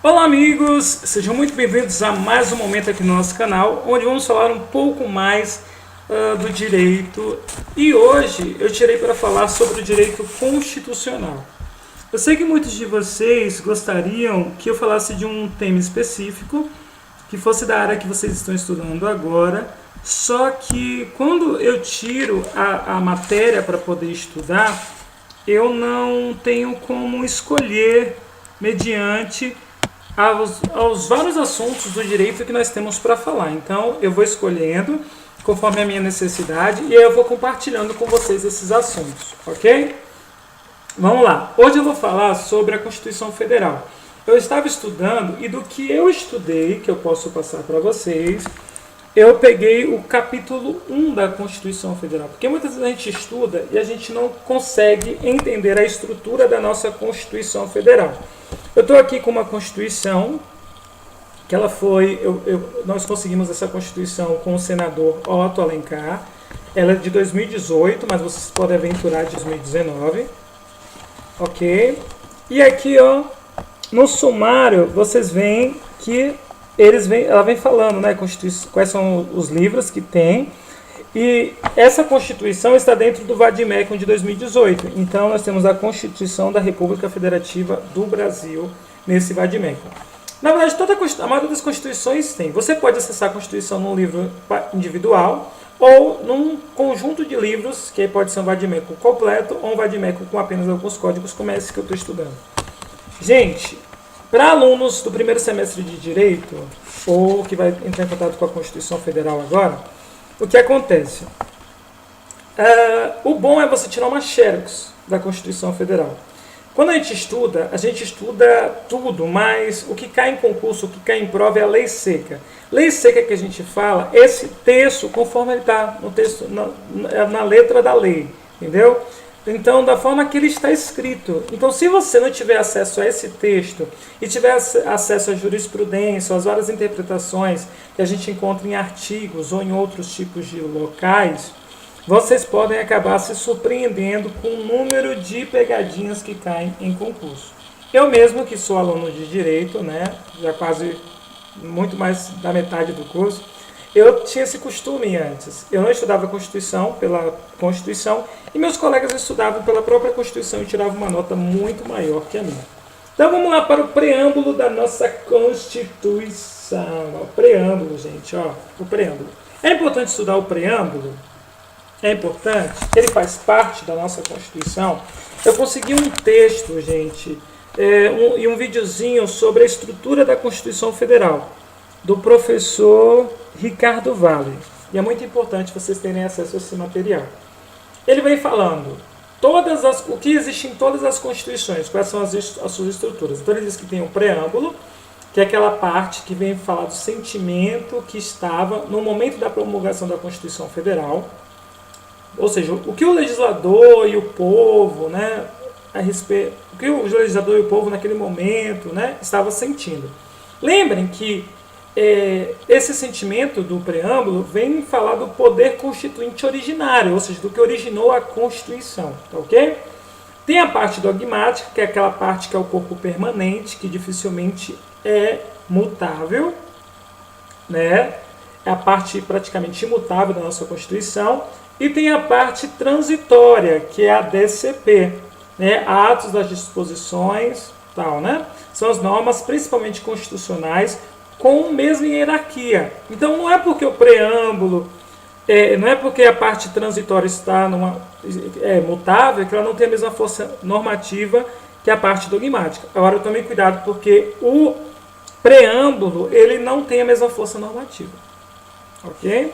Olá amigos, sejam muito bem-vindos a mais um momento aqui no nosso canal, onde vamos falar um pouco mais do direito. E hoje eu tirei para falar sobre o direito constitucional. Eu sei que muitos de vocês gostariam que eu falasse de um tema específico, que fosse da área que vocês estão estudando agora, só que quando eu tiro a matéria para poder estudar, eu não tenho como escolher mediante aos vários assuntos do direito que nós temos para falar. Então eu vou escolhendo conforme a minha necessidade e aí eu vou compartilhando com vocês esses assuntos, ok? Vamos lá. Hoje eu vou falar sobre a Constituição Federal. Eu estava estudando e do que eu estudei, que eu posso passar para vocês, eu peguei o capítulo 1 da Constituição Federal, porque muitas vezes a gente estuda e a gente não consegue entender a estrutura da nossa Constituição Federal. Eu estou aqui com uma Constituição, que ela foi, nós conseguimos essa Constituição com o senador Otto Alencar, ela é de 2018, mas vocês podem aventurar de 2019, ok? E aqui, ó, no sumário, vocês veem que ela vem falando, né, quais são os livros que tem, e essa Constituição está dentro do Vadimécum de 2018. Então nós temos a Constituição da República Federativa do Brasil nesse Vadimécum. Na verdade, a maioria das Constituições tem. Você pode acessar a Constituição num livro individual ou num conjunto de livros, que pode ser um Vadimécum completo ou um Vadimécum com apenas alguns códigos, como esse que eu estou estudando. Gente, para alunos do primeiro semestre de Direito, ou que vai entrar em contato com a Constituição Federal agora, o que acontece? O bom é você tirar uma xerox da Constituição Federal. Quando a gente estuda tudo, mas o que cai em concurso, o que cai em prova é a lei seca. Lei seca que a gente fala, esse texto, conforme ele está no texto, na letra da lei, entendeu? Então, da forma que ele está escrito. Então, se você não tiver acesso a esse texto e tiver acesso à jurisprudência, às várias interpretações que a gente encontra em artigos ou em outros tipos de locais, vocês podem acabar se surpreendendo com o número de pegadinhas que caem em concurso. Eu mesmo, que sou aluno de Direito, né, já quase muito mais da metade do curso, eu tinha esse costume antes. Eu não estudava a Constituição pela Constituição e meus colegas estudavam pela própria Constituição e tiravam uma nota muito maior que a minha. Então vamos lá para o preâmbulo da nossa Constituição. O preâmbulo, gente, ó, o preâmbulo. É importante estudar o preâmbulo? É importante? Ele faz parte da nossa Constituição. Eu consegui um texto, gente, e um videozinho sobre a estrutura da Constituição Federal, do professor Ricardo Valle. E é muito importante vocês terem acesso a esse material. Ele vem falando o que existe em todas as constituições, quais são as suas estruturas. Então ele diz que tem um preâmbulo, que é aquela parte que vem falar do sentimento que estava no momento da promulgação da Constituição Federal. Ou seja, o que o legislador e o povo, né, o que o legislador e o povo naquele momento, né, estava sentindo. Lembrem que esse sentimento do preâmbulo vem falar do poder constituinte originário, ou seja, do que originou a Constituição, tá ok? Tem a parte dogmática, que é aquela parte que é o corpo permanente, que dificilmente é mutável, né? É a parte praticamente imutável da nossa Constituição. E tem a parte transitória, que é a DCP, né? Atos das disposições, tal, né? São as normas principalmente constitucionais, com a mesma hierarquia. Então não é porque o preâmbulo, não é porque a parte transitória está mutável, que ela não tem a mesma força normativa que a parte dogmática. Agora tomem cuidado, porque o preâmbulo ele não tem a mesma força normativa. Ok?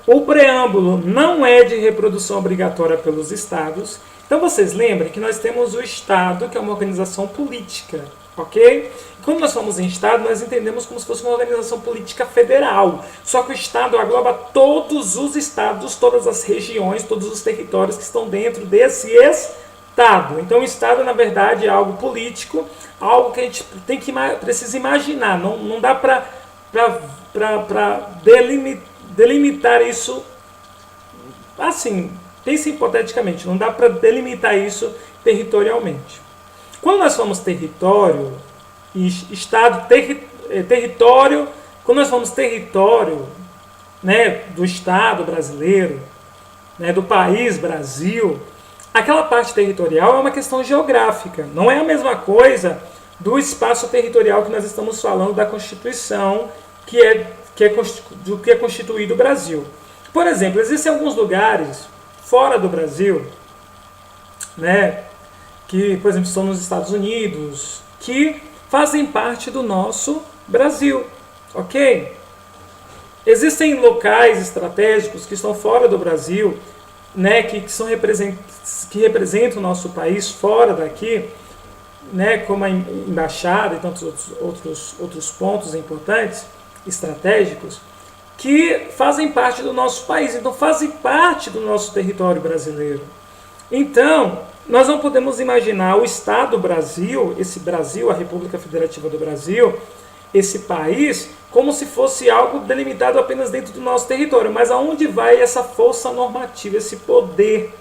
O preâmbulo não é de reprodução obrigatória pelos estados. Então vocês lembrem que nós temos o Estado, que é uma organização política. Ok? Quando nós falamos em Estado, nós entendemos como se fosse uma organização política federal. Só que o Estado agloba todos os estados, todas as regiões, todos os territórios que estão dentro desse Estado. Então o Estado, na verdade, é algo político, algo que a gente precisa imaginar. Não dá para delimitar isso assim, pense hipoteticamente, não dá para delimitar isso territorialmente. Quando nós falamos território, Estado, território. Quando nós falamos território, né, do Estado brasileiro, né, do país Brasil, aquela parte territorial é uma questão geográfica. Não é a mesma coisa do espaço territorial que nós estamos falando da Constituição, do que é constituído o Brasil. Por exemplo, existem alguns lugares fora do Brasil, né, que, por exemplo, estão nos Estados Unidos, que fazem parte do nosso Brasil, ok? Existem locais estratégicos que estão fora do Brasil, né, que representam o nosso país fora daqui, né, como a embaixada e tantos outros pontos importantes, estratégicos, que fazem parte do nosso país, então fazem parte do nosso território brasileiro. Então, nós não podemos imaginar o Estado Brasil, esse Brasil, a República Federativa do Brasil, esse país, como se fosse algo delimitado apenas dentro do nosso território. Mas aonde vai essa força normativa, esse poder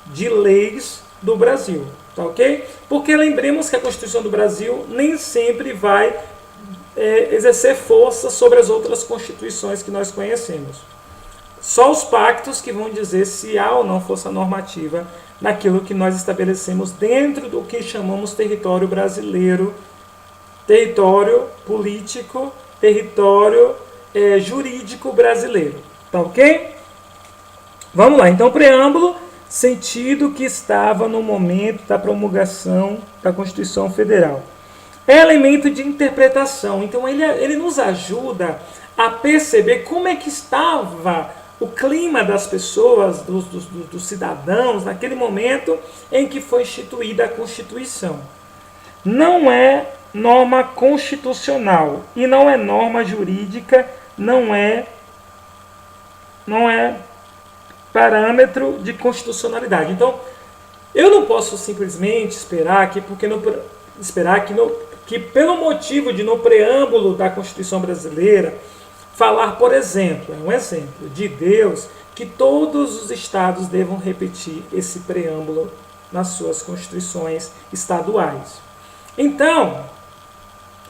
de leis do Brasil? Tá ok? Porque lembremos que a Constituição do Brasil nem sempre vai exercer força sobre as outras constituições que nós conhecemos. Só os pactos que vão dizer se há ou não força normativa naquilo que nós estabelecemos dentro do que chamamos território brasileiro, território político, território jurídico brasileiro. Tá ok? Vamos lá. Então, preâmbulo, sentido que estava no momento da promulgação da Constituição Federal. É elemento de interpretação. Então, ele nos ajuda a perceber como é que estava o clima das pessoas, dos cidadãos, naquele momento em que foi instituída a Constituição. Não é norma constitucional e não é norma jurídica, não é parâmetro de constitucionalidade. Então, eu não posso simplesmente esperar que pelo motivo de no preâmbulo da Constituição brasileira falar, por exemplo, é um exemplo de Deus, que todos os estados devam repetir esse preâmbulo nas suas constituições estaduais. Então,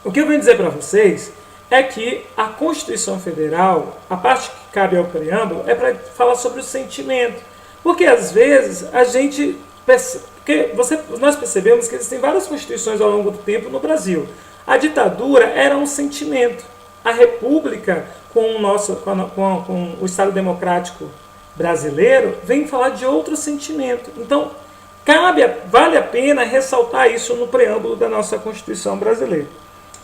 o que eu venho dizer para vocês é que a Constituição Federal, a parte que cabe ao preâmbulo, é para falar sobre o sentimento. Porque às vezes a gente nós percebemos que existem várias constituições ao longo do tempo no Brasil. A ditadura era um sentimento. A República, com o Estado Democrático brasileiro, vem falar de outro sentimento. Então, vale a pena ressaltar isso no preâmbulo da nossa Constituição brasileira.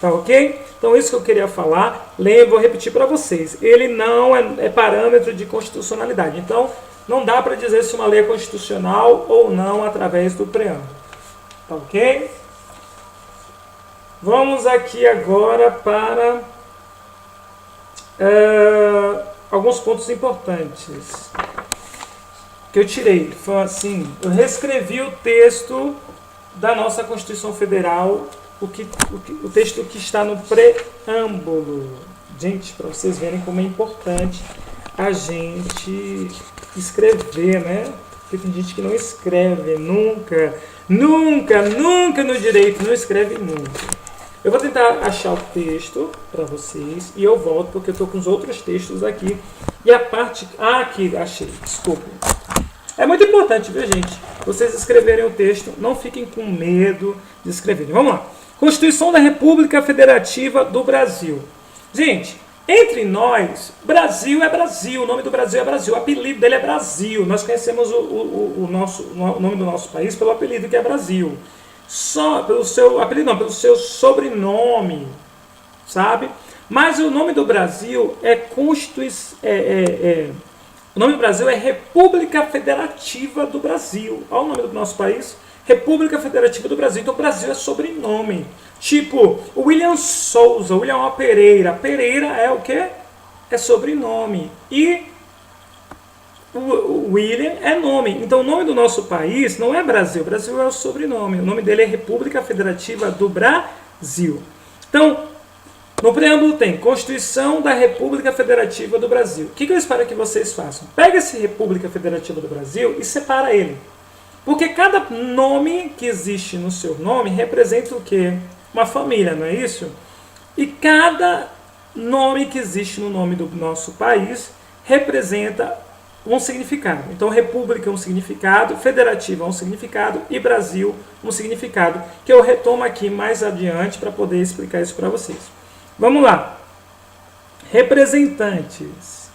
Tá ok? Então, isso que eu queria falar, vou repetir para vocês. Ele não é parâmetro de constitucionalidade. Então, não dá para dizer se uma lei é constitucional ou não através do preâmbulo. Tá ok? Vamos aqui agora para alguns pontos importantes que eu tirei. Foi assim, eu reescrevi o texto da nossa Constituição Federal, o texto que está no preâmbulo. Gente, para vocês verem como é importante a gente escrever, né? Porque tem gente que não escreve nunca no direito, não escreve nunca. Eu vou tentar achar o texto para vocês e eu volto porque eu estou com os outros textos aqui. E a parte... aqui, achei, desculpa. É muito importante, viu, gente? Vocês escreverem o texto, não fiquem com medo de escreverem. Vamos lá. Constituição da República Federativa do Brasil. Gente, entre nós, Brasil é Brasil, o nome do Brasil é Brasil, o apelido dele é Brasil. Nós conhecemos o nome do nosso país pelo apelido que é Brasil. Só pelo seu apelido, não, pelo seu sobrenome, sabe? Mas o nome do Brasil o nome do Brasil é República Federativa do Brasil. Olha o nome do nosso país, República Federativa do Brasil. Então, o Brasil é sobrenome. Tipo, William Souza, William Pereira. Pereira é o quê? É sobrenome. E o William é nome. Então, o nome do nosso país não é Brasil. Brasil é o sobrenome. O nome dele é República Federativa do Brasil. Então, no preâmbulo tem Constituição da República Federativa do Brasil. O que eu espero que vocês façam? Pega esse República Federativa do Brasil e separa ele. Porque cada nome que existe no seu nome representa o quê? uma família, não é isso? E cada nome que existe no nome do nosso país representa um significado. Então, República é um significado, Federativa é um significado e Brasil um significado, que eu retomo aqui mais adiante para poder explicar isso para vocês. Vamos lá. Representantes.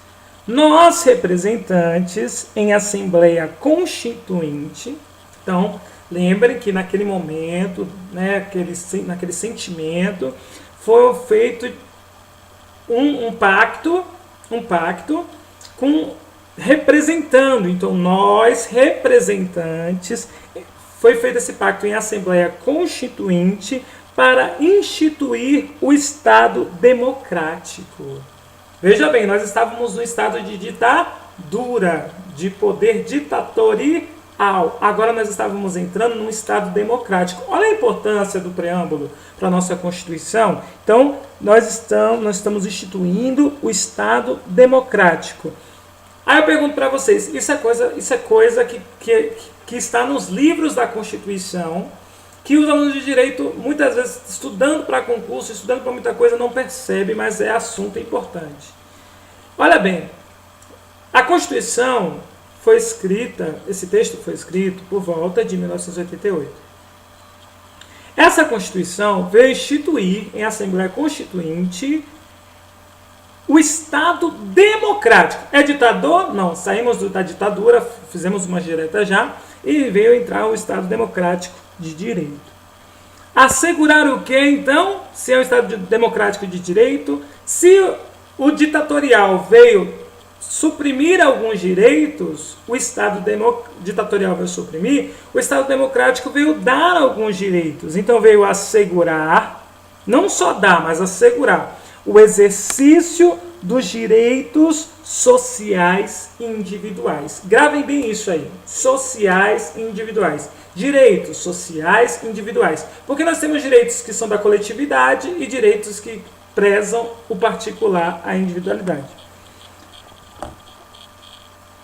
Nós, representantes em Assembleia Constituinte, então, lembrem que naquele momento, né, naquele sentimento, foi feito um pacto com representando. Então, nós, representantes, foi feito esse pacto em Assembleia Constituinte para instituir o Estado democrático. Veja bem, nós estávamos no estado de ditadura, de poder ditatorial. Agora nós estávamos entrando num estado democrático. Olha a importância do preâmbulo para a nossa Constituição. Então, nós estamos instituindo o Estado democrático. Aí eu pergunto para vocês, isso é coisa que está nos livros da Constituição, que os alunos de Direito, muitas vezes, estudando para concurso, estudando para muita coisa, não percebem, mas é assunto importante. Olha bem, a Constituição foi escrita, esse texto foi escrito por volta de 1988. Essa Constituição veio instituir em Assembleia Constituinte o Estado democrático. É ditador? Não, saímos da ditadura, fizemos uma direta já, e veio entrar o Estado democrático de direito. Assegurar o que, então? Se é o Estado democrático de direito, se o ditatorial veio suprimir alguns direitos, o Estado ditatorial veio suprimir, o Estado democrático veio dar alguns direitos. Então veio assegurar, não só dar, mas assegurar o exercício dos direitos sociais individuais. Gravem bem isso aí. Sociais individuais. Direitos sociais individuais. Porque nós temos direitos que são da coletividade e direitos que prezam o particular, a individualidade.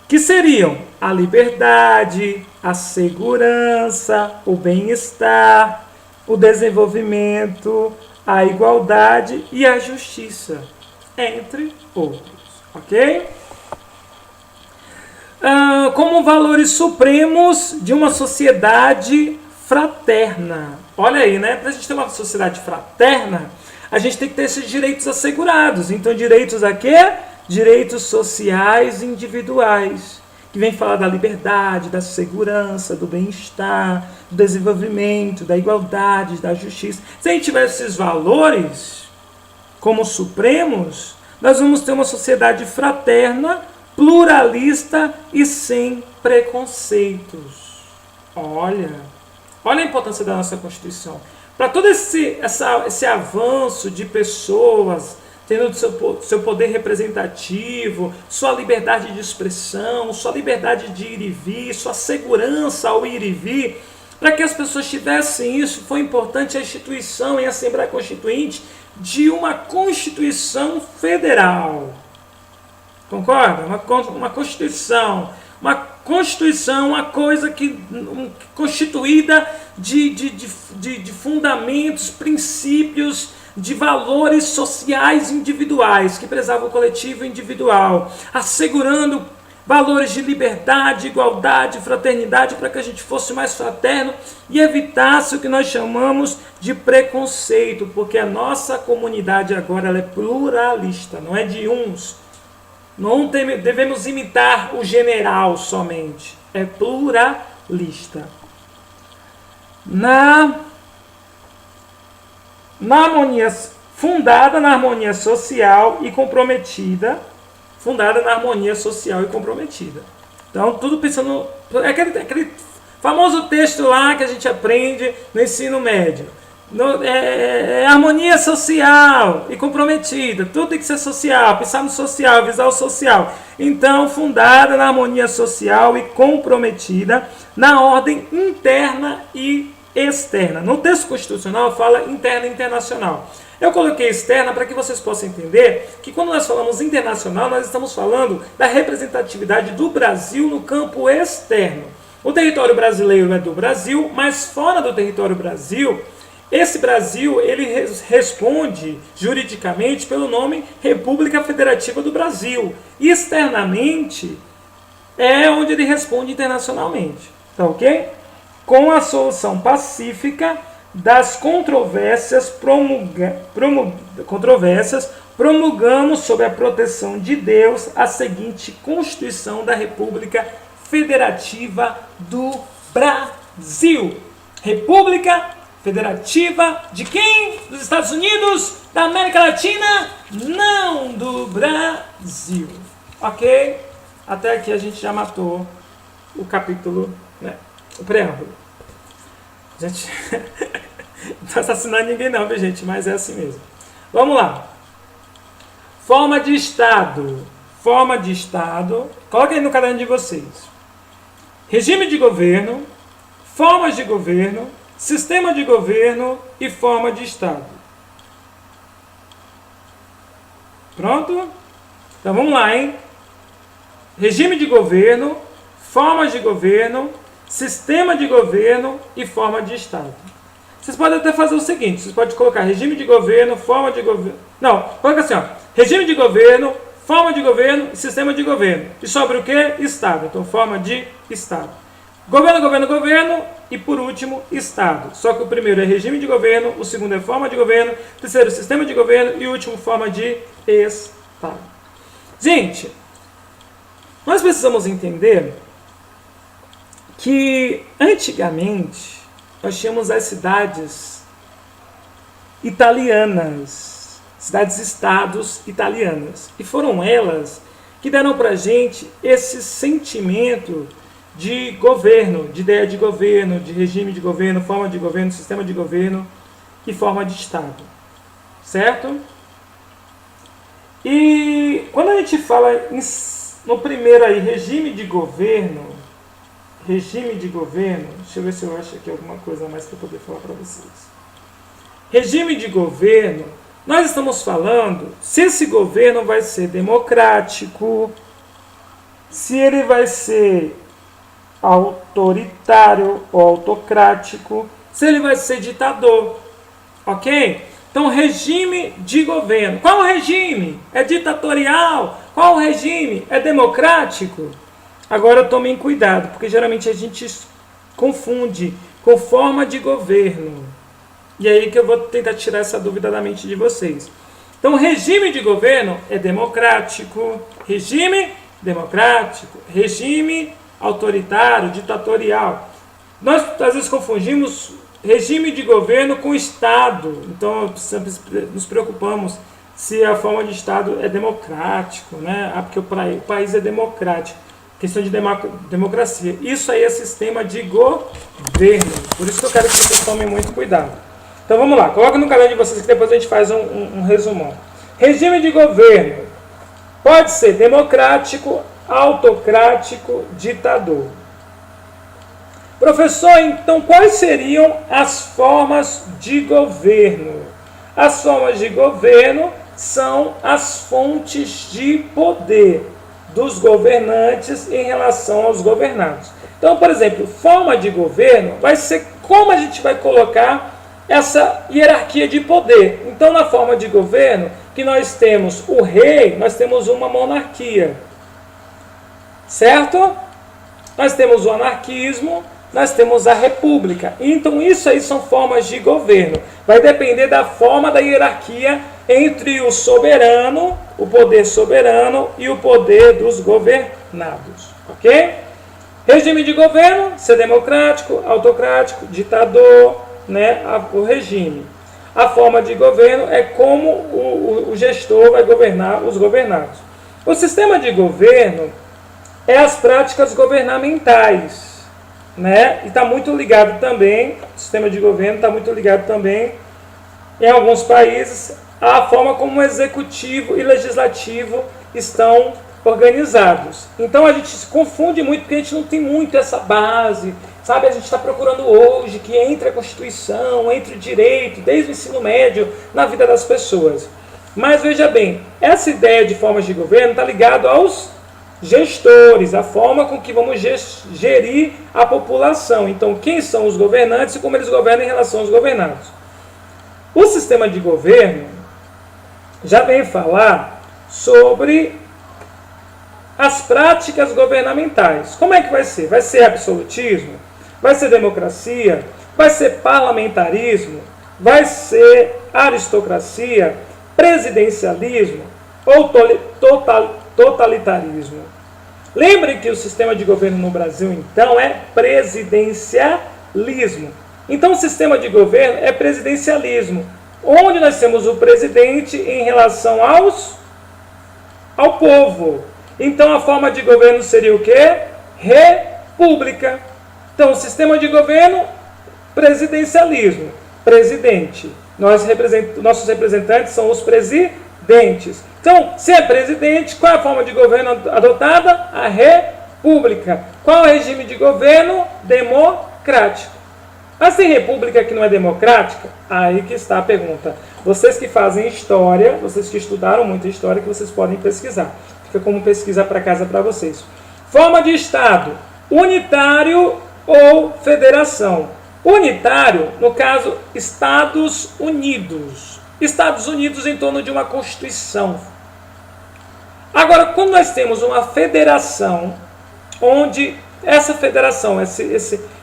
Que seriam a liberdade, a segurança, o bem-estar, o desenvolvimento, a igualdade e a justiça, entre outros, ok? Como valores supremos de uma sociedade fraterna. Olha aí, né? Para a gente ter uma sociedade fraterna, a gente tem que ter esses direitos assegurados. Então, direitos a quê? Direitos sociais individuais, que vem falar da liberdade, da segurança, do bem-estar, do desenvolvimento, da igualdade, da justiça. Se a gente tiver esses valores como supremos, nós vamos ter uma sociedade fraterna, pluralista e sem preconceitos. Olha a importância da nossa Constituição. Para todo esse avanço de pessoas tendo seu poder representativo, sua liberdade de expressão, sua liberdade de ir e vir, sua segurança ao ir e vir, para que as pessoas tivessem isso, foi importante a instituição em Assembleia Constituinte de uma Constituição Federal. Concorda? Uma Constituição. Uma Constituição, uma coisa constituída de fundamentos, princípios, de valores sociais individuais, que prezavam o coletivo e individual, assegurando valores de liberdade, igualdade, fraternidade, para que a gente fosse mais fraterno e evitasse o que nós chamamos de preconceito, porque a nossa comunidade agora ela é pluralista, não é de uns. Não devemos imitar o general somente, é pluralista. Fundada na harmonia social e comprometida. Fundada na harmonia social e comprometida. Então, tudo pensando... É aquele famoso texto lá que a gente aprende no ensino médio. Harmonia social e comprometida. Tudo tem que ser social, pensar no social, visar o social. Então, fundada na harmonia social e comprometida na ordem interna e externa. No texto constitucional fala interna e internacional. Eu coloquei externa para que vocês possam entender que quando nós falamos internacional, nós estamos falando da representatividade do Brasil no campo externo. O território brasileiro é do Brasil, mas fora do território Brasil Esse Brasil, ele responde juridicamente pelo nome República Federativa do Brasil. E externamente é onde ele responde internacionalmente. Tá ok? Com a solução pacífica das controvérsias, promulgamos sob a proteção de Deus a seguinte Constituição da República Federativa do Brasil. República Federativa de quem? Dos Estados Unidos? Da América Latina? Não, do Brasil. Ok? Até aqui a gente já matou o capítulo, né? O preâmbulo. Gente, não está assassinando ninguém não, viu, gente? Mas é assim mesmo. Vamos lá. Forma de Estado. Forma de Estado. Coloca aí no caderno de vocês. Regime de governo, formas de governo, sistema de governo e forma de Estado. Pronto? Então vamos lá, hein? Regime de governo, formas de governo, sistema de governo e forma de Estado. Vocês podem até fazer o seguinte, vocês podem colocar regime de governo, forma de governo... Não, coloca assim, ó. Regime de governo, forma de governo e sistema de governo. E sobre o que? Estado. Então, forma de Estado. Governo, governo, governo e, por último, Estado. Só que o primeiro é regime de governo, o segundo é forma de governo, o terceiro sistema de governo e o último forma de Estado. Gente, nós precisamos entender que antigamente nós tínhamos as cidades italianas, cidades-estados italianas. E foram elas que deram para a gente esse sentimento de governo, de ideia de governo, de regime de governo, forma de governo, sistema de governo e forma de Estado. Certo? E quando a gente fala no primeiro aí, regime de governo, deixa eu ver se eu acho aqui alguma coisa a mais para poder falar para vocês. Regime de governo, nós estamos falando se esse governo vai ser democrático, se ele vai ser autoritário ou autocrático, se ele vai ser ditador, ok? Então, regime de governo. Qual o regime? É ditatorial? Qual o regime? É democrático? Agora tomem cuidado, porque geralmente a gente confunde com forma de governo. E aí que eu vou tentar tirar essa dúvida da mente de vocês. Então, regime de governo é democrático, regime democrático, regime autoritário, ditatorial. Nós, às vezes, confundimos regime de governo com Estado. Então, sempre nos preocupamos se a forma de Estado é democrático, né? Porque o país é democrático. Questão de democracia. Isso aí é sistema de governo. Por isso que eu quero que vocês tomem muito cuidado. Então vamos lá, coloca no canal de vocês que depois a gente faz um resumão. Regime de governo pode ser democrático, autocrático, ditador. Professor, então quais seriam as formas de governo? As formas de governo são as fontes de poder dos governantes em relação aos governados. Então, por exemplo, forma de governo vai ser como a gente vai colocar essa hierarquia de poder. Então, na forma de governo, que nós temos o rei, nós temos uma monarquia. Certo? Nós temos o anarquismo, nós temos a república. Então, isso aí são formas de governo. Vai depender da forma da hierarquia entre o soberano, o poder soberano e o poder dos governados. Ok? Regime de governo, ser democrático, autocrático, ditador, né? O regime. A forma de governo é como o gestor vai governar os governados. O sistema de governo é as práticas governamentais, né? E está muito ligado também, o sistema de governo está muito ligado também, em alguns países, à forma como o executivo e legislativo estão organizados. Então a gente se confunde muito porque a gente não tem muito essa base, sabe? A gente está procurando hoje que entre a Constituição, entre o direito, desde o ensino médio, na vida das pessoas. Mas veja bem, essa ideia de formas de governo está ligada aos gestores, a forma com que vamos gerir a população. Então, quem são os governantes e como eles governam em relação aos governados. O sistema de governo já vem falar sobre as práticas governamentais. Como é que vai ser? Vai ser absolutismo? Vai ser democracia? Vai ser parlamentarismo? Vai ser aristocracia? Presidencialismo? Ou totalitarismo? Lembre que o sistema de governo no Brasil, então, é presidencialismo. Então, o sistema de governo é presidencialismo, onde nós temos o presidente em relação ao povo. Então, a forma de governo seria o quê? República. Então, o sistema de governo, presidencialismo. Presidente. Nossos representantes são os presidentes. Então, se é presidente, qual é a forma de governo adotada? A república. Qual é o regime de governo? Democrático. Mas tem república que não é democrática? Aí que está a pergunta. Vocês que fazem história, vocês que estudaram muito história, que vocês podem pesquisar. Fica como pesquisa para casa para vocês. Forma de Estado, unitário ou federação? Unitário, no caso, Estados Unidos. Estados Unidos em torno de uma Constituição. Agora, quando nós temos uma federação, onde essa federação,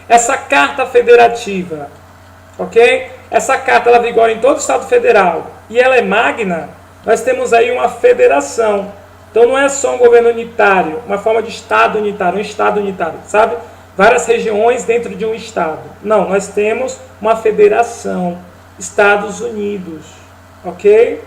essa carta federativa, ok? Essa carta ela vigora em todo o Estado Federal e ela é magna, nós temos aí uma federação. Então não é só um governo unitário, uma forma de Estado unitário, um Estado unitário, sabe? Várias regiões dentro de um Estado. Não, nós temos uma federação, Estados Unidos, ok?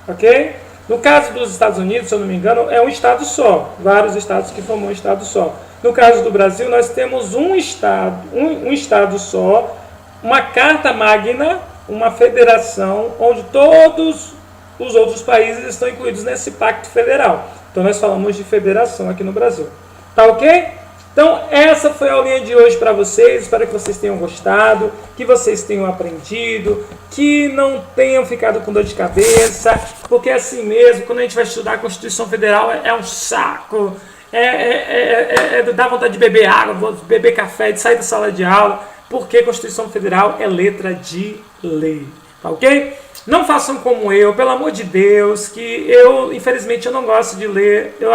Ok? No caso dos Estados Unidos, se eu não me engano, é um Estado só, vários estados que formam um Estado só. No caso do Brasil, nós temos um Estado só, uma Carta Magna, uma federação, onde todos os outros países estão incluídos nesse pacto federal. Então, nós falamos de federação aqui no Brasil. Tá ok? Então, essa foi a aulinha de hoje para vocês. Espero que vocês tenham gostado, que vocês tenham aprendido, que não tenham ficado com dor de cabeça, porque é assim mesmo, quando a gente vai estudar a Constituição Federal, é um saco. Dá vontade de beber água, beber café, de sair da sala de aula, porque Constituição Federal é letra de lei, tá ok? Não façam como eu, pelo amor de Deus, que infelizmente, eu não gosto de ler, eu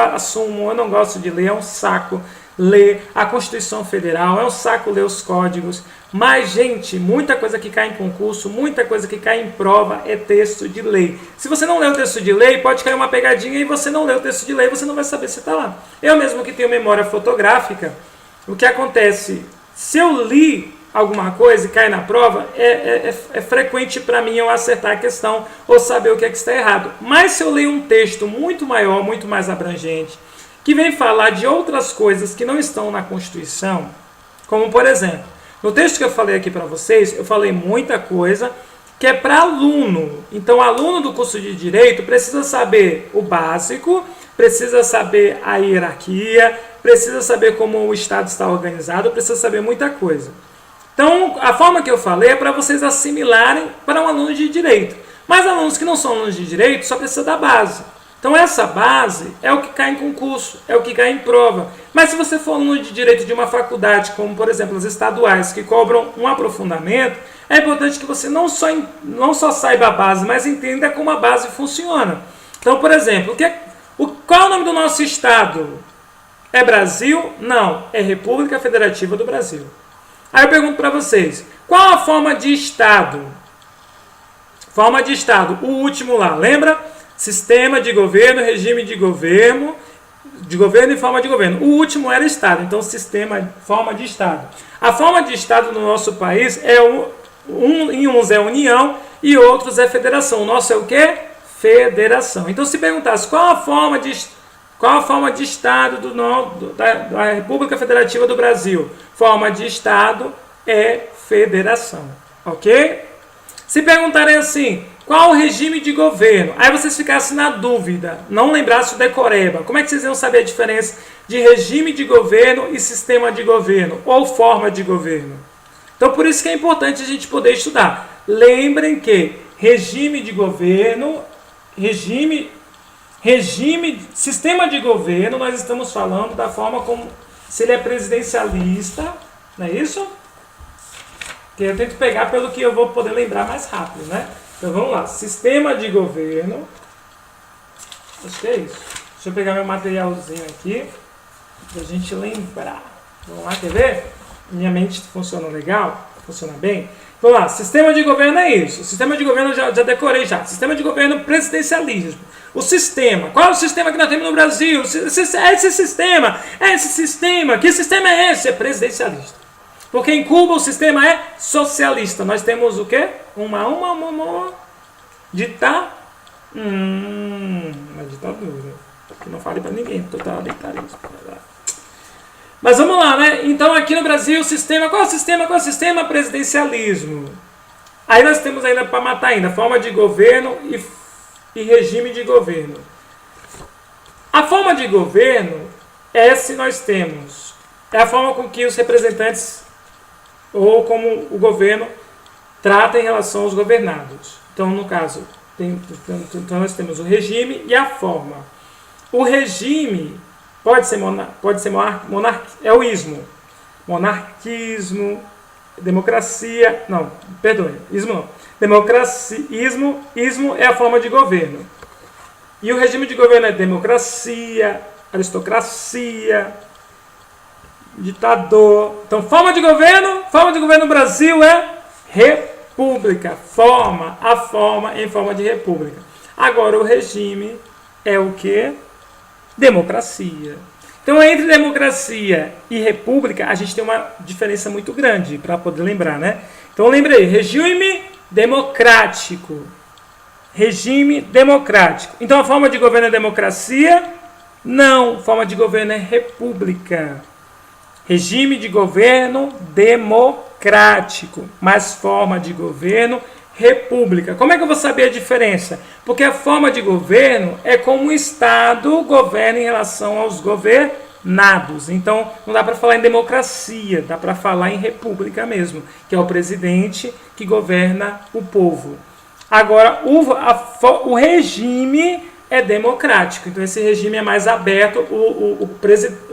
não gosto de ler, é um saco ler a Constituição Federal, é um saco ler os códigos, mas, gente, muita coisa que cai em concurso, muita coisa que cai em prova é texto de lei. Se você não lê o texto de lei, pode cair uma pegadinha e você não lê o texto de lei, você não vai saber se está lá. Eu mesmo que tenho memória fotográfica, o que acontece, se eu li alguma coisa e cai na prova, é frequente para mim eu acertar a questão ou saber o que é que está errado. Mas se eu leio um texto muito maior, muito mais abrangente, que vem falar de outras coisas que não estão na Constituição, como por exemplo, no texto que eu falei aqui para vocês, eu falei muita coisa que é para aluno. Então, aluno do curso de Direito precisa saber o básico, precisa saber a hierarquia, precisa saber como o Estado está organizado, precisa saber muita coisa. Então, a forma que eu falei é para vocês assimilarem para um aluno de Direito. Mas alunos que não são alunos de Direito só precisa da base. Então, essa base é o que cai em concurso, é o que cai em prova. Mas se você for aluno de Direito de uma faculdade, como, por exemplo, as estaduais, que cobram um aprofundamento, é importante que você não só saiba a base, mas entenda como a base funciona. Então, por exemplo, qual é o nome do nosso Estado? É Brasil? Não, é República Federativa do Brasil. Aí eu pergunto para vocês, qual a forma de Estado? Forma de Estado, o último lá, lembra? Sistema de governo, regime de governo e forma de governo. O último era Estado, então sistema, forma de Estado. A forma de Estado no nosso país em uns é União e outros é Federação. O nosso é o quê? Federação. Então, se perguntasse qual a forma de Estado da República Federativa do Brasil? Forma de Estado é Federação. Ok? Se perguntarem assim, qual o regime de governo? Aí vocês ficassem na dúvida, não lembrassem o decoreba. Como é que vocês iam saber a diferença de regime de governo e sistema de governo? Ou forma de governo? Então, por isso que é importante a gente poder estudar. Lembrem que regime de governo, sistema de governo, nós estamos falando da forma como, se ele é presidencialista, não é isso? Porque eu tento pegar pelo que eu vou poder lembrar mais rápido, né? Então vamos lá. Sistema de governo. Acho que é isso. Deixa eu pegar meu materialzinho aqui pra gente lembrar. Vamos lá, quer ver? Minha mente funciona legal? Funciona bem? Vamos lá, sistema de governo é isso. Sistema de governo eu já decorei já. Sistema de governo presidencialismo. O sistema. Qual é o sistema que nós temos no Brasil? Esse sistema. Que sistema é esse? É presidencialista. Porque em Cuba o sistema é socialista. Nós temos o quê? Uma ditadura. Que não fale pra ninguém. Totalitarismo. Mas vamos lá, né? Então aqui no Brasil o sistema. Qual é o sistema? Qual é o sistema? Presidencialismo. Aí nós temos ainda para matar ainda forma de governo e regime de governo. A forma de governo é se nós temos. É a forma com que os representantes ou como o governo trata em relação aos governados. Então, no caso, então nós temos o regime e a forma. O regime pode ser é o ismo. Monarquismo, democracia... Não, perdoe, ismo não. Ismo é a forma de governo. E o regime de governo é democracia, aristocracia, ditador. Então, forma de governo no Brasil é república. A forma em forma de república. Agora, o regime é o quê? Democracia. Então, entre democracia e república, a gente tem uma diferença muito grande para poder lembrar, né? Então, lembrei, regime democrático. Regime democrático. Então, a forma de governo é democracia? Não, forma de governo é república. Regime de governo democrático, mas forma de governo república. Como é que eu vou saber a diferença? Porque a forma de governo é como o Estado governa em relação aos governados. Então, não dá para falar em democracia, dá para falar em república mesmo, que é o presidente que governa o povo. Agora, o regime é democrático. Então, esse regime é mais aberto. O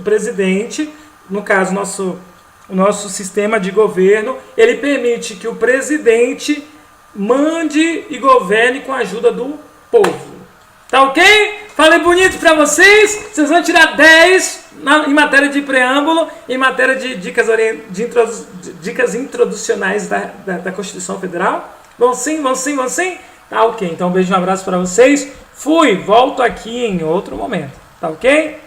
presidente, no caso, o nosso sistema de governo, ele permite que o presidente mande e governe com a ajuda do povo. Tá ok? Falei bonito pra vocês. Vocês vão tirar 10 em matéria de preâmbulo, em matéria de dicas introducionais da Constituição Federal. Vão sim? Tá ok. Então, um beijo e um abraço pra vocês. Fui. Volto aqui em outro momento. Tá ok?